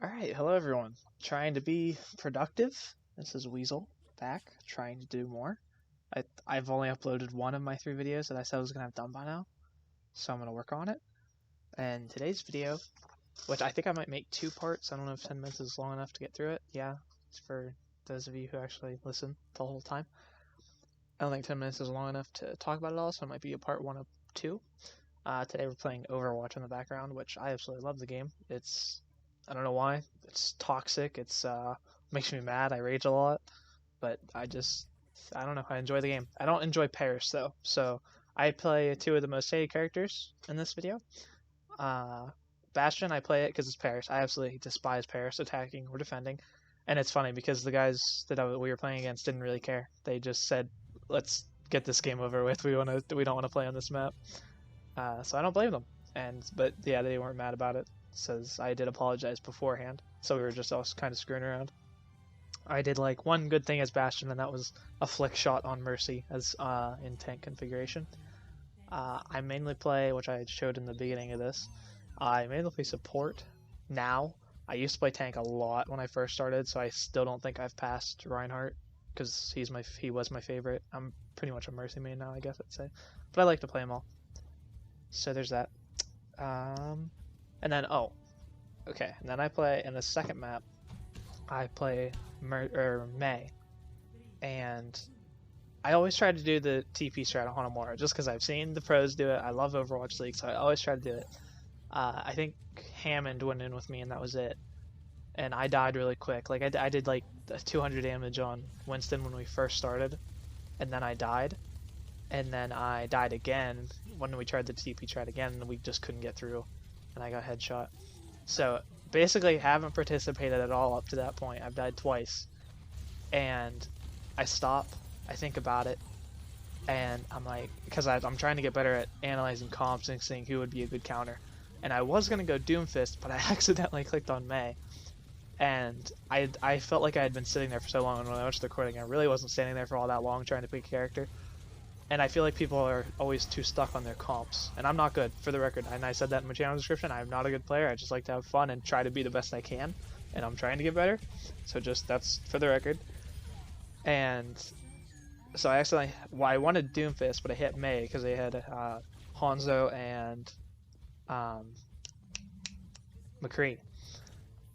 Alright, hello everyone. Trying to be productive. This is Weasel, back, trying to do more. I've only uploaded one of my 3 videos that I said I was going to have done by now, so I'm going to work on it. And today's video, which I think I might make 2 parts, I don't know if 10 minutes is long enough to get through it. Yeah, it's for those of you who actually listen the whole time. I don't think 10 minutes is long enough to talk about it all, so it might be a part 1 of 2. Today we're playing Overwatch in the background, which I absolutely love the game. I don't know why. It's toxic. It's makes me mad. I rage a lot, but I don't know. I enjoy the game. I don't enjoy Paris though. So I play 2 of the most hated characters in this video. Bastion, I play it because it's Paris. I absolutely despise Paris attacking or defending, and it's funny because the guys that we were playing against didn't really care. They just said, "Let's get this game over with. We don't want to play on this map." So I don't blame them. But yeah, they weren't mad about it. Says I did apologize beforehand, so we were just all kind of screwing around. I did like one good thing as Bastion, and that was a flick shot on Mercy as in tank configuration. I mainly play, which I showed in the beginning of this, I mainly play support now. I used to play tank a lot when I first started, so I still don't think I've passed Reinhardt because he was my favorite. I'm pretty much a Mercy main now, I guess I'd say, but I like to play them all. So there's that. And then, and then I play, in the second map, I play Mei, and I always try to do the TP strat on Hanamura, just because I've seen the pros do it. I love Overwatch League, so I always try to do it. I think Hammond went in with me, and that was it. And I died really quick. Like, I did like 200 damage on Winston when we first started, and then I died. And then I died again when we tried the TP strat again, and we just couldn't get through. And I got headshot. So basically haven't participated at all up to that point. I've died twice. And I stop, I think about it, and I'm like, because I'm trying to get better at analyzing comps and seeing who would be a good counter. And I was going to go Doomfist, but I accidentally clicked on Mei. And I felt like I had been sitting there for so long, and when I watched the recording, I really wasn't standing there for all that long trying to pick a character. And I feel like people are always too stuck on their comps. And I'm not good, for the record. And I said that in my channel description. I'm not a good player. I just like to have fun and try to be the best I can. And I'm trying to get better. So that's for the record. And so I wanted Doomfist, but I hit Mei because they had Hanzo and McCree.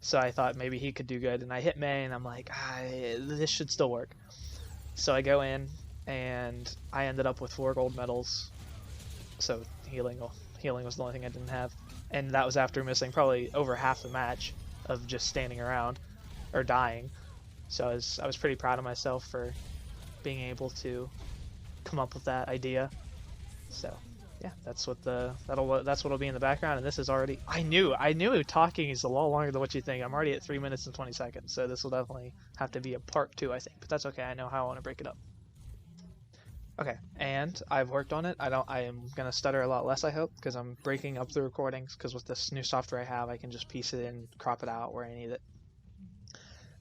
So I thought maybe he could do good. And I hit Mei, and I'm like, this should still work. So I go in, and I ended up with 4 gold medals, so healing was the only thing I didn't have, and that was after missing probably over half the match of just standing around or dying. So I was pretty proud of myself for being able to come up with that idea. So yeah, that's what'll be in the background, and this is already I knew talking is a lot longer than what you think. I'm already at 3 minutes and 20 seconds, so this will definitely have to be a part 2, I think, but that's okay. I know how I want to break it up. Okay, and I've worked on it. I am gonna stutter a lot less, I hope, because I'm breaking up the recordings, because with this new software I have, I can just piece it in, crop it out where I need it.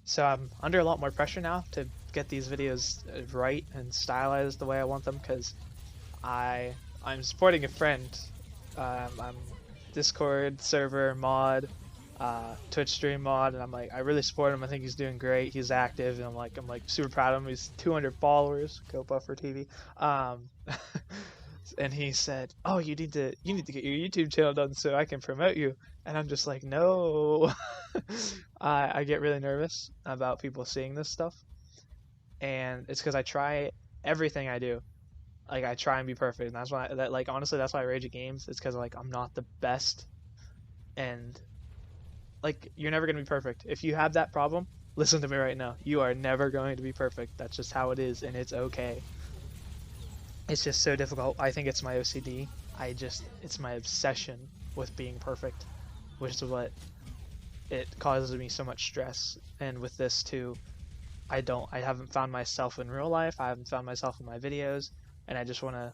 So I'm under a lot more pressure now to get these videos right and stylized the way I want them, because I'm supporting a friend. I'm Discord server mod, Twitch stream mod, and I'm like, I really support him. I think he's doing great. He's active, and I'm like super proud of him. He's 200 followers. Go Buffer TV. And he said, "Oh, you need to get your YouTube channel done so I can promote you." And I'm just like, no. I get really nervous about people seeing this stuff, and it's because I try everything I do. Like, I try and be perfect, and that's why honestly, that's why I rage at games. It's because I'm not the best, and like, you're never going to be perfect. If you have that problem, listen to me right now. You are never going to be perfect. That's just how it is, and it's okay. It's just so difficult. I think it's my OCD. It's my obsession with being perfect, which is what it causes me so much stress. And with this too, I haven't found myself in real life. I haven't found myself in my videos, and I just want to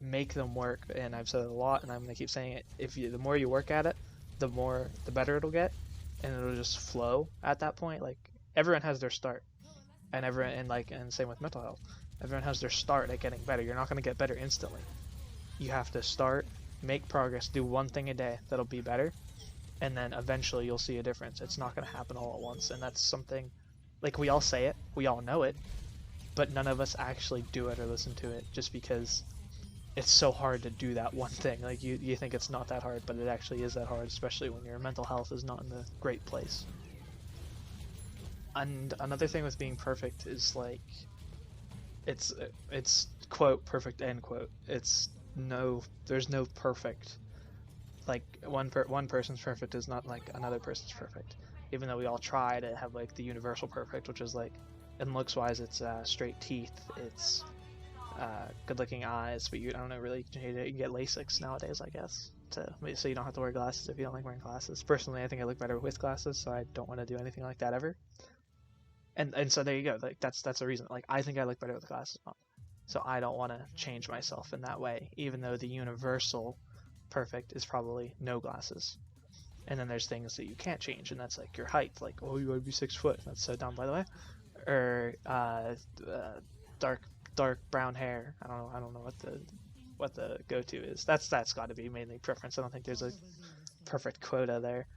make them work. And I've said it a lot, and I'm going to keep saying it. The more you work at it, the better it'll get, and it'll just flow at that point. Like, everyone has their start, and same with mental health. Everyone has their start at getting better. You're not going to get better instantly. You have to start, make progress, do one thing a day that'll be better, and then eventually you'll see a difference. It's not going to happen all at once, and that's something, like, we all say it, we all know it, but none of us actually do it or listen to it, just because it's so hard to do that one thing. Like, you think it's not that hard, but it actually is that hard, especially when your mental health is not in a great place. And another thing with being perfect is, like, it's quote perfect end quote. There's no perfect. Like, one person's perfect is not like another person's perfect. Even though we all try to have like the universal perfect, which is like, in looks wise, it's straight teeth, it's good looking eyes, but I don't know, really, you can get LASIKs nowadays, I guess, so you don't have to wear glasses if you don't like wearing glasses. Personally, I think I look better with glasses, so I don't want to do anything like that ever. And so there you go. Like, that's a reason. Like, I think I look better with glasses on, so I don't want to change myself in that way, even though the universal perfect is probably no glasses. And then there's things that you can't change, and that's like your height. Like, oh, you gotta be 6 foot. That's so dumb, by the way. Or dark brown hair. I don't know what the go-to is. That's got to be mainly preference. I don't think there's a perfect quota there.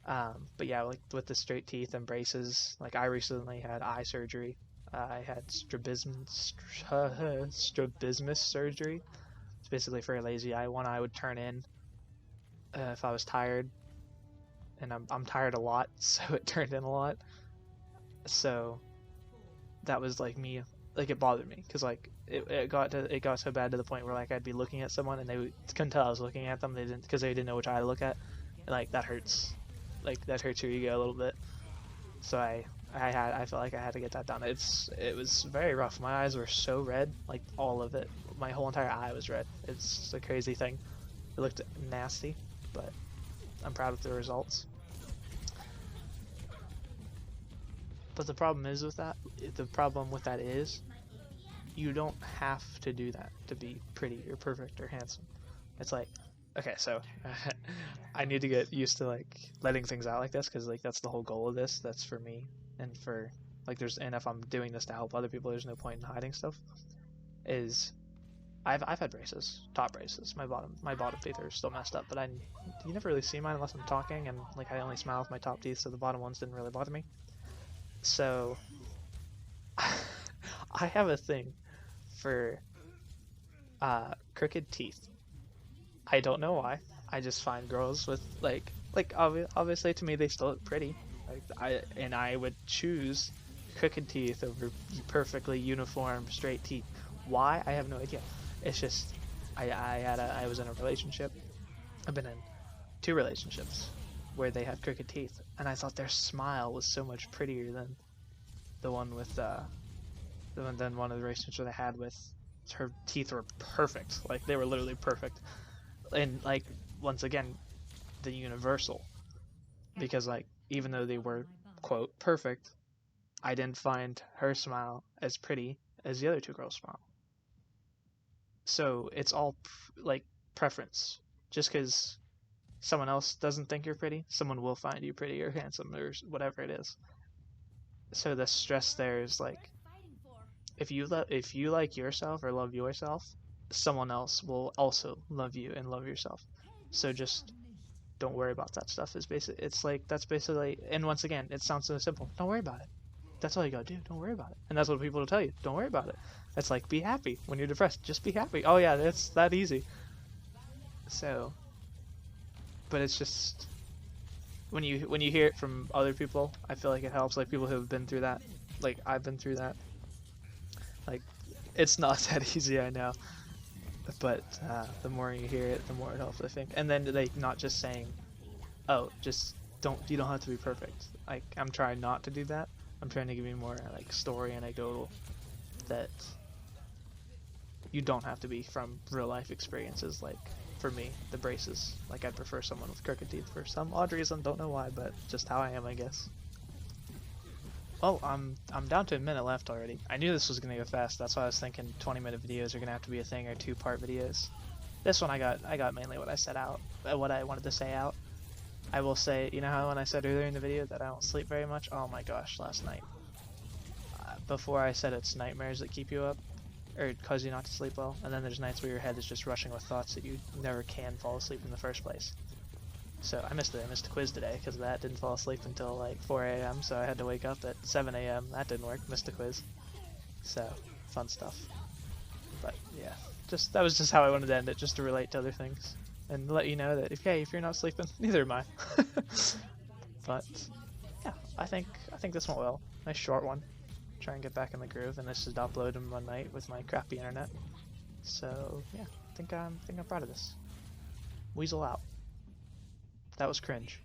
But yeah, like with the straight teeth and braces, like I recently had eye surgery. I had strabismus surgery. It's basically for a lazy eye. One eye would turn in if I was tired, and I'm tired a lot, so it turned in a lot. So that was like me, like it bothered me, because like it got so bad to the point where like I'd be looking at someone and they couldn't tell I was looking at them. They didn't know which eye to look at, and like that hurts. Like, that hurts your ego a little bit. So I felt like I had to get that done. It was very rough. My eyes were so red, like all of it. My whole entire eye was red. It's a crazy thing. It looked nasty, but I'm proud of the results. But the problem is with that, is you don't have to do that to be pretty or perfect or handsome. It's like, okay, so I need to get used to like letting things out like this, because like that's the whole goal of this. That's for me, and for like and if I'm doing this to help other people, there's no point in hiding stuff. Is I've had braces, top braces. My bottom teeth are still messed up, but you never really see mine unless I'm talking, and like I only smile with my top teeth, so the bottom ones didn't really bother me. So I have a thing for crooked teeth. I don't know why. I just find girls with like obviously to me they still look pretty. Like I would choose crooked teeth over perfectly uniform straight teeth. Why? I have no idea. It's just I was in a relationship. I've been in 2 relationships where they had crooked teeth, and I thought their smile was so much prettier than the one with than one of the relationships that I had with her teeth were perfect. Like, they were literally perfect. And like, once again, the universal, because like even though they were quote perfect, I didn't find her smile as pretty as the other 2 girls' smile. So it's all like preference. Just because someone else doesn't think you're pretty, someone will find you pretty or handsome or whatever it is. So the stress there is like, if you like yourself or love yourself, someone else will also love you and love yourself. So just don't worry about that stuff. That's basically, and once again, it sounds so simple. Don't worry about it. That's all you gotta do. Don't worry about it. And that's what people will tell you. Don't worry about it. It's like, be happy when you're depressed. Just be happy. Oh yeah, it's that easy. So, but it's just when you hear it from other people, I feel like it helps. Like people who have been through that. Like I've been through that. Like, it's not that easy, I know. But the more you hear it, the more it helps, I think. And then like not just saying, oh, you don't have to be perfect. Like, I'm trying not to do that. I'm trying to give you more like story anecdotal, that you don't have to be from real life experiences. Like for me, the braces, like I'd prefer someone with crooked teeth for some odd reason, don't know why, but just how I am, I guess. Well, I'm down to a minute left already. I knew this was gonna go fast. That's why I was thinking 20-minute videos are gonna have to be a thing, or 2-part videos. This one I got mainly what I set out, what I wanted to say out. I will say, you know how when I said earlier in the video that I don't sleep very much? Oh my gosh, last night. Before I said it's nightmares that keep you up, or cause you not to sleep well, and then there's nights where your head is just rushing with thoughts that you never can fall asleep in the first place. So I missed the quiz today because of that. Didn't fall asleep until like 4 a.m. So I had to wake up at 7 a.m. That didn't work. Missed the quiz. So fun stuff. But yeah, that was just how I wanted to end it, just to relate to other things and let you know that if you're not sleeping, neither am I. But yeah, I think this went well. Nice short one. Try and get back in the groove, and this is uploaded one night with my crappy internet. So yeah, I think I'm proud of this. Weasel out. That was cringe.